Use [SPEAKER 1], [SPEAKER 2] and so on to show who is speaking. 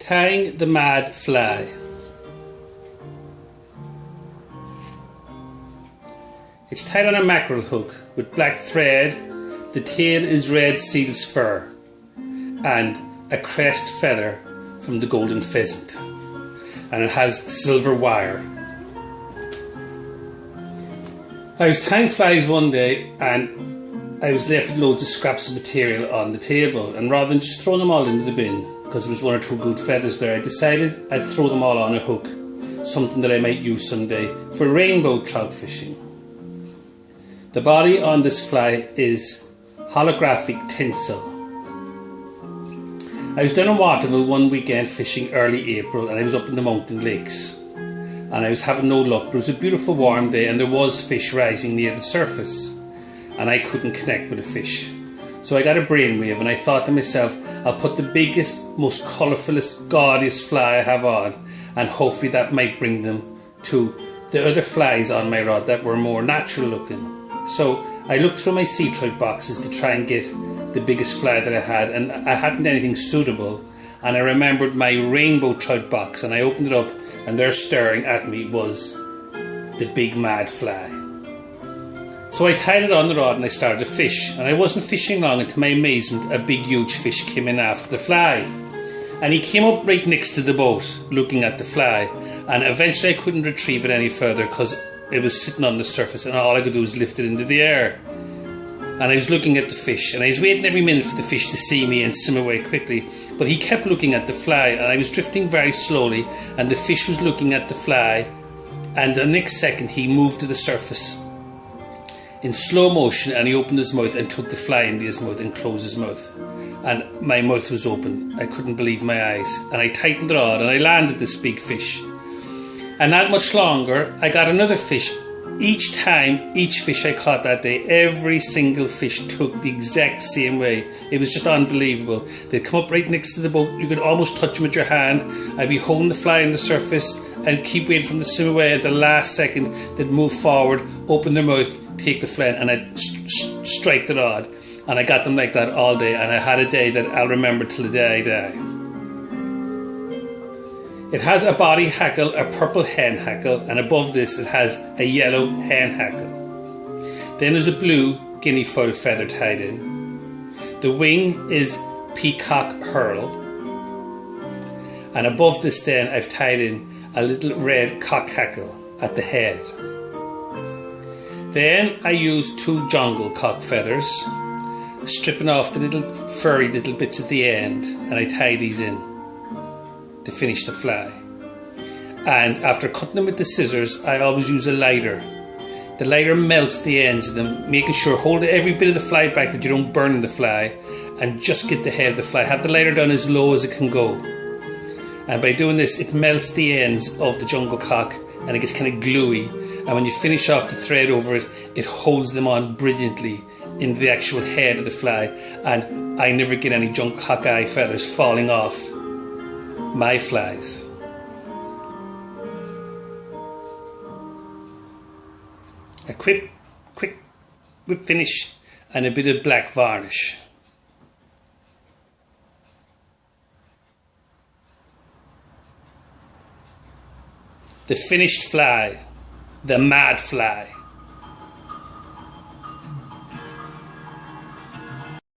[SPEAKER 1] Tying the mad fly. It's tied on a mackerel hook with black thread. The tail is red seal's fur and a crest feather from the golden pheasant, and it has silver wire. I was tying flies one day and I was left with loads of scraps of material on the table, and rather than just throwing them all into the bin because there was one or two good feathers there, I decided I'd throw them all on a hook, something that I might use someday for rainbow trout fishing. The body on this fly is holographic tinsel. I was down in Waterville one weekend fishing early April, and I was up in the mountain lakes and I was having no luck, but it was a beautiful warm day and there was fish rising near the surface and I couldn't connect with a fish. So I got a brainwave and I thought to myself, I'll put the biggest, most colourfulest, gaudiest fly I have on, and hopefully that might bring them to the other flies on my rod that were more natural looking. So I looked through my sea trout boxes to try and get the biggest fly that I had, and I hadn't anything suitable, and I remembered my rainbow trout box and I opened it up, and there staring at me was the big mad fly. So I tied it on the rod and I started to fish, and I wasn't fishing long, and to my amazement a big huge fish came in after the fly, and he came up right next to the boat looking at the fly, and eventually I couldn't retrieve it any further because it was sitting on the surface and all I could do was lift it into the air. And I was looking at the fish and I was waiting every minute for the fish to see me and swim away quickly, but he kept looking at the fly, and I was drifting very slowly and the fish was looking at the fly, and the next second he moved to the surface in slow motion and he opened his mouth and took the fly into his mouth and closed his mouth, and my mouth was open. I couldn't believe my eyes, and I tightened the rod and I landed this big fish. And not much longer I got another fish. Each time, each fish I caught that day, every single fish took the exact same way. It was just unbelievable. They'd come up right next to the boat, you could almost touch them with your hand. I'd be holding the fly on the surface and keep waiting for them to swim away. At the last second they'd move forward, open their mouth, take the fly, and I'd strike the rod. And I got them like that all day, and I had a day that I'll remember till the day I die. It has a body hackle, a purple hen hackle, and above this it has a yellow hen hackle. Then there's a blue guinea fowl feather tied in. The wing is peacock herl, and above this then I've tied in a little red cock hackle at the head. Then I use two jungle cock feathers, stripping off the little furry little bits at the end, and I tie these in to finish the fly. And after cutting them with the scissors, I always use a lighter. The lighter melts the ends of them, making sure, hold every bit of the fly back that you don't burn the fly, and just get the head of the fly. Have the lighter down as low as it can go. And by doing this, it melts the ends of the jungle cock and it gets kind of gluey. And when you finish off the thread over it, it holds them on brilliantly in the actual head of the fly, and I never get any jungle cock eye feathers falling off my flies. A quick whip finish and a bit of black varnish. The finished fly, the mad fly.